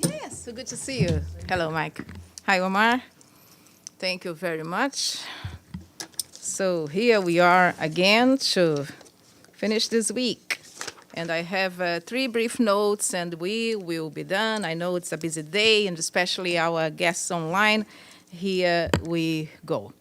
Yes, so good to see you. Hello, Mike. Hi, Omar. Thank you very much. So here we are again to finish this week. And I have three brief notes, and we will be done. I know it's a busy day, and especially our guests online. Here we go.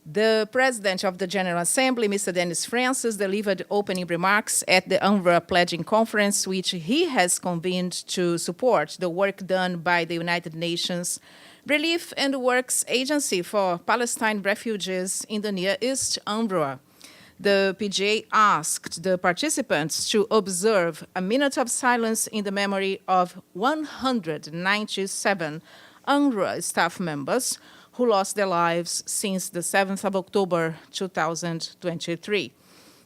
The President of the General Assembly, Mr. Dennis Francis, delivered opening remarks at the UNRWA Pledging Conference, which he has convened to support the work done by the United Nations Relief and Works Agency for Palestine Refugees in the Near East, UNRWA. The PGA asked the participants to observe a minute of silence in the memory of 197 UNRWA staff members who lost their lives since the 7th of October 2023.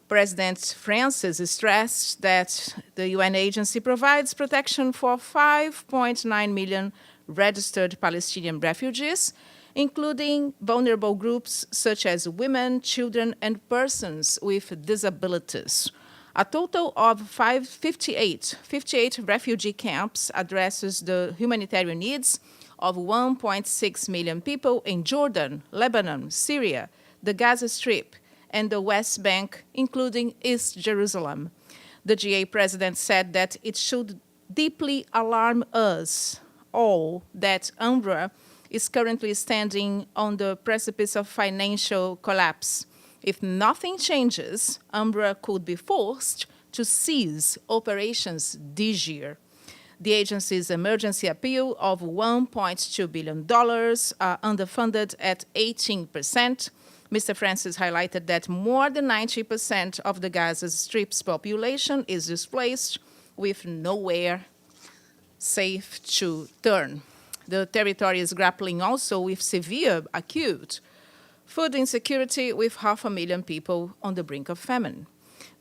President Francis stressed that the UN agency provides protection for 5.9 million registered Palestinian refugees, including vulnerable groups such as women, children, and persons with disabilities. A total of 58 refugee camps addresses the humanitarian needs of 1.6 million people in Jordan, Lebanon, Syria, the Gaza Strip, and the West Bank, including East Jerusalem. The GA president said that it should deeply alarm us all that UNRWA is currently standing on the precipice of financial collapse. If nothing changes, UNRWA could be forced to cease operations this year. The agency's emergency appeal of $1.2 billion are underfunded at 18%. Mr. Francis highlighted that more than 90% of the Gaza Strip's population is displaced with nowhere safe to turn. The territory is grappling also with severe acute food insecurity with 500,000 people on the brink of famine.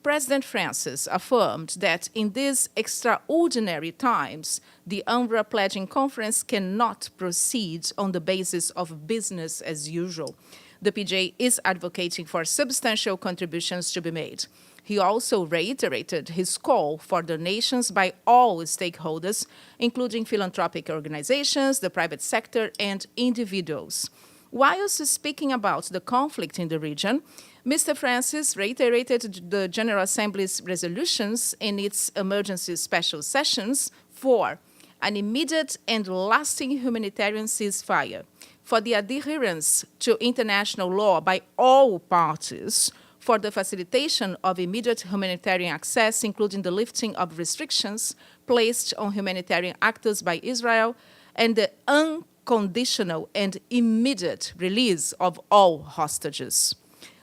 President Francis affirmed that in these extraordinary times, the UNRWA Pledging Conference cannot proceed on the basis of business as usual. The PJ is advocating for substantial contributions to be made. He also reiterated his call for donations by all stakeholders, including philanthropic organizations, the private sector, and individuals. Whilst speaking about the conflict in the region, Mr. Francis reiterated the General Assembly's resolutions in its emergency special sessions for an immediate and lasting humanitarian ceasefire, for the adherence to international law by all parties, for the facilitation of immediate humanitarian access, including the lifting of restrictions placed on humanitarian actors by Israel, and the unconditional and immediate release of all hostages.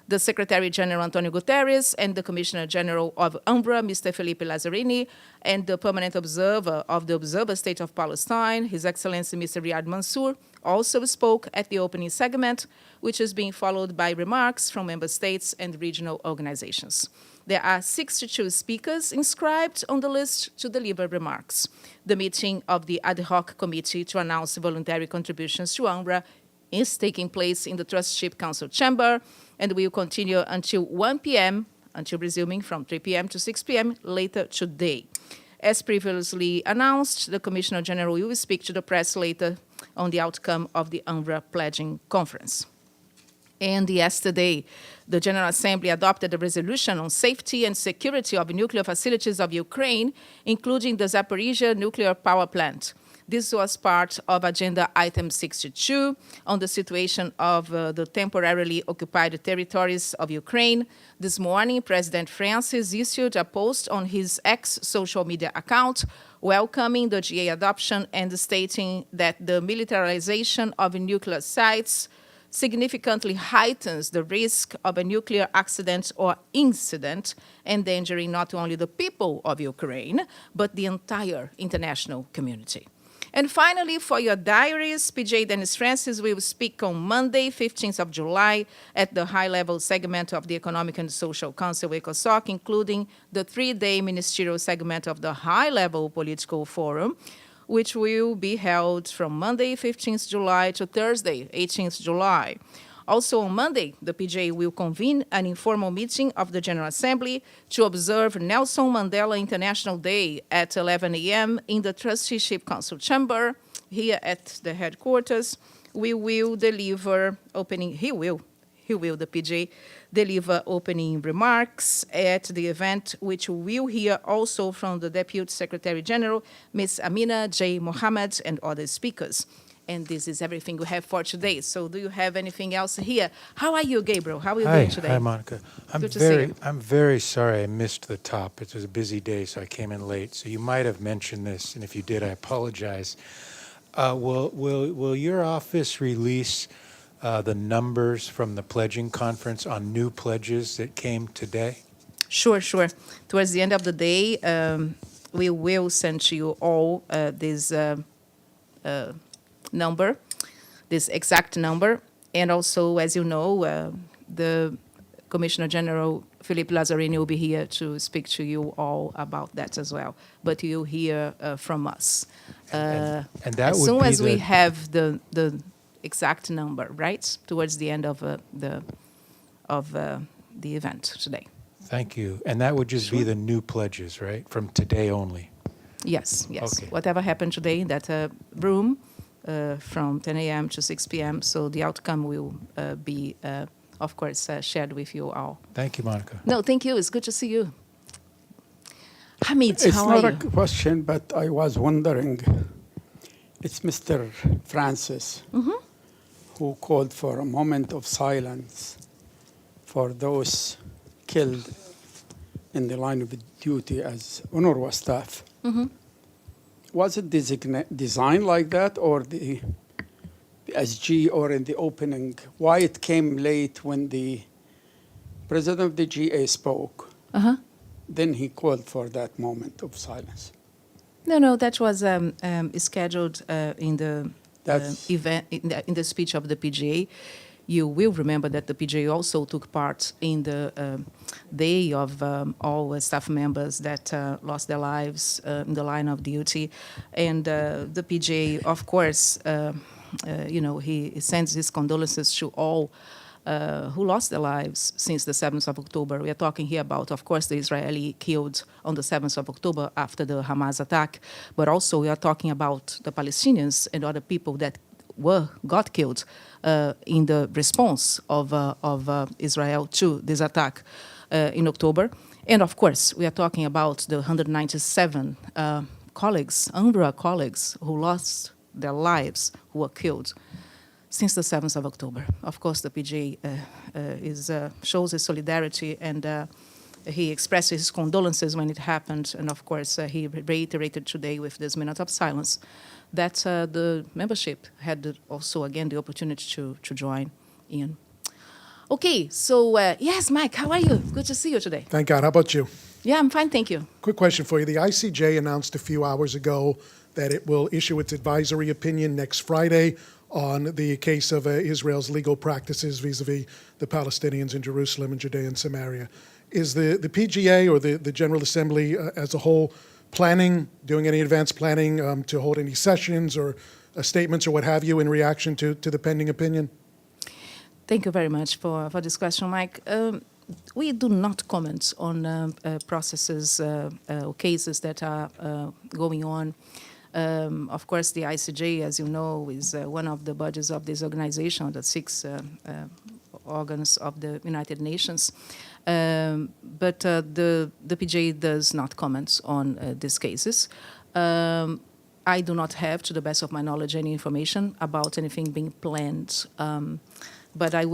The Secretary General Antonio Guterres and the Commissioner General of UNRWA, Mr. Felipe Lazzarini, and the permanent observer of the Observer State of Palestine, His Excellency Mr. Riyad Mansour, also spoke at the opening segment, which is being followed by remarks from member states and regional organizations. There are 62 speakers inscribed on the list to deliver remarks. The meeting of the ad hoc committee to announce voluntary contributions to UNRWA is taking place in the Trustship Council chamber and will continue until 1 p.m., until resuming from 3 p.m. to 6 p.m. later today. As previously announced, the Commissioner General will speak to the press later on the outcome of the UNRWA Pledging Conference. And yesterday, the General Assembly adopted a resolution on safety and security of nuclear facilities of Ukraine, including the Zaporizhia nuclear power plant. This was part of Agenda Item 62 on the situation of the temporarily occupied territories of Ukraine. This morning, President Francis issued a post on his X social media account welcoming the GA adoption and stating that the militarization of nuclear sites significantly heightens the risk of a nuclear accident or incident, endangering not only the people of Ukraine, but the entire international community. And finally, for your diaries, PJ Dennis Francis will speak on Monday, 15th of July, at the high-level segment of the Economic and Social Council, ECOSOC, including the 3-day ministerial segment of the high-level political forum, which will be held from Monday, 15th July, to Thursday, 18th July. Also on Monday, the PGA will convene an informal meeting of the General Assembly to observe Nelson Mandela International Day at 11 a.m. in the Trusteeship Council chamber here at the headquarters. We will deliver opening, the PJ, deliver opening remarks at the event, which we'll hear also from the Deputy Secretary General, Ms. Amina J. Mohammed, and other speakers. And this is everything we have for today. So do you have anything else here? How are you, Gabriel? How are you doing today? Hi, Monica. I'm very sorry I missed the top. It was a busy day, so I came in late. So you might have mentioned this, and if you did, I apologize. Will your office release the numbers from the pledging conference on new pledges that came today? Sure. Towards the end of the day, we will send to you all this number, this exact number. And also, as you know, the Commissioner General Philippe Lazzarini will be here to speak to you all about that as well. But you'll hear from us. And that as would soon be as we have the exact number, right? Towards the end of the event today. Thank you. And that would just be the new pledges, right? From today only? Yes. Okay. Whatever happened today in that room from 10 a.m. to 6 p.m. So the outcome will be, of course, shared with you all. Thank you, Monica. No, thank you. It's good to see you. Hamid, It's how are not you? a question, but I was wondering. It's Mr. Francis who called for a moment of silence for those killed in the line of duty as UNRWA staff. Was it designed like that, or the SG, or in the opening? Why it came late when the president of the GA spoke? Then he called for that moment of silence. No, that was scheduled in the event, in the speech of the PGA. You will remember that the PGA also took part in the day of all staff members that lost their lives in the line of duty. And the PGA, of course, he sends his condolences to all who lost their lives since the 7th of October. We are talking here about, of course, the Israeli killed on the 7th of October after the Hamas attack, but also we are talking about the Palestinians and other people that got killed in the response of Israel to this attack in October. And of course, we are talking about the 197 colleagues, UNRWA colleagues, who lost their lives, who were killed since the 7th of October. Of course, the PGA shows his solidarity, and he expressed his condolences when it happened. And of course, he reiterated today with this minute of silence that the membership had also, again, the opportunity to join in. Okay, so yes, Mike, how are you? Good to see you today. Thank God. How about you? Yeah, I'm fine, thank you. Quick question for you. The ICJ announced a few hours ago that it will issue its advisory opinion next Friday on the case of Israel's legal practices vis-a-vis the Palestinians in Jerusalem and Judea and Samaria. Is the PGA or the General Assembly as a whole doing any advanced planning to hold any sessions or statements or what have you in reaction to the pending opinion? Thank you very much for this question, Mike. We do not comment on processes or cases that are going on. Of course, the ICJ, as you know, is one of the bodies of this organization, the 6 organs of the United Nations. But the PGA does not comment on these cases. I do not have, to the best of my knowledge, any information about anything being planned. But I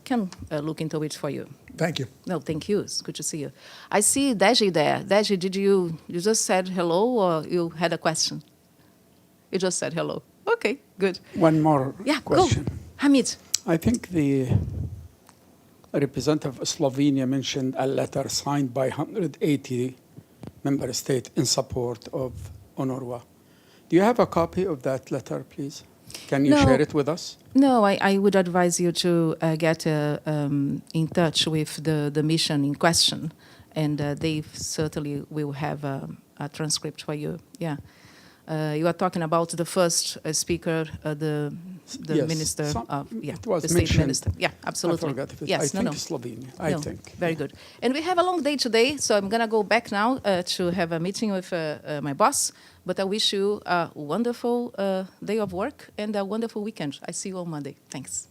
can look into it for you. Thank you. No, thank you. It's good to see you. I see Deji there. Deji, did you just said hello, or you had a question? You just said hello. Okay, good. One more question. Go. Hamid. I think the representative of Slovenia mentioned a letter signed by 180 member states in support of UNRWA. Do you have a copy of that letter, please? Can you share it with us? No, I would advise you to get in touch with the mission in question, and they certainly will have a transcript for you. Yeah. You are talking about the first speaker, the the Yes, minister of, it was the state mentioned. minister. Yeah, absolutely. I forgot if it, Yes, I no, think no. Slovenia. No, I think. very good. And we have a long day today, so I'm going to go back now to have a meeting with my boss. But I wish you a wonderful day of work and a wonderful weekend. I see you on Monday. Thanks.